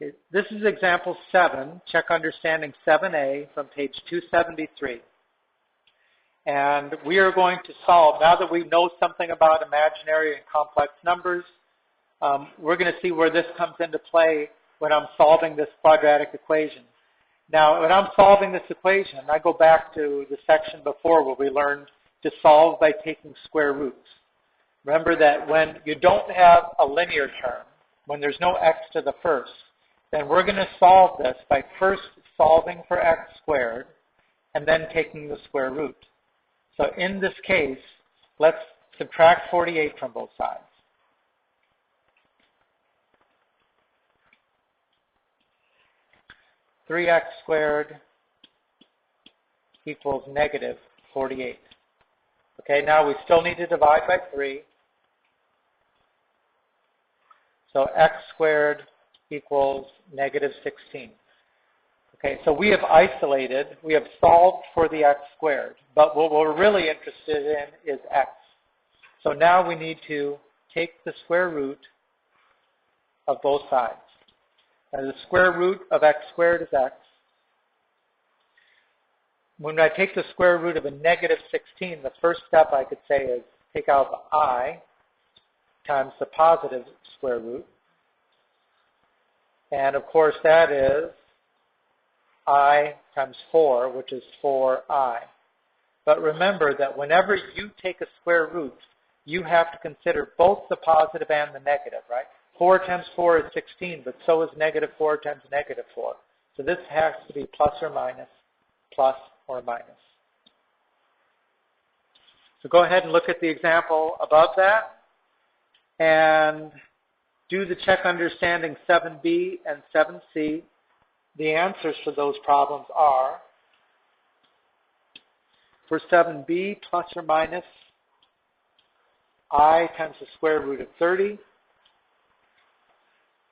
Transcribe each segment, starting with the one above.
Okay, this is example 7, check understanding 7A from page 273. And we are going to solve, now that we know something about imaginary and complex numbers, we're going to see where this comes into play when I'm solving this quadratic equation. Now, when I'm solving this equation, I go back to the section before where we learned to solve by taking square roots. Remember that when you don't have a linear term, when there's no x to the first, then we're going to solve this by first solving for x squared and then taking the square root. So in this case, let's subtract 48 from both sides. (3x squared) equals negative 48. Okay, now we still need to divide by 3. So x squared equals negative 16. Okay, so we have isolated, we have solved for the x squared, but what we're really interested in is x. So now we need to take the square root of both sides. Now the square root of x squared is x. When I take the square root of a negative 16, the first step I could say is take out the I times the positive square root. And of course that is I times 4, which is 4I. But remember that whenever you take a square root, you have to consider both the positive and the negative, right? 4 times 4 is 16, but so is negative 4 times negative 4. So this has to be plus or minus, plus or minus. So go ahead and look at the example above that and do the check understanding 7B and 7C. The answers to those problems are, for 7B, plus or minus I times the square root of 30.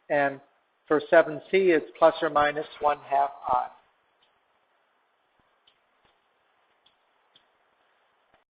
And for 7C, it's plus or minus 1/2 I.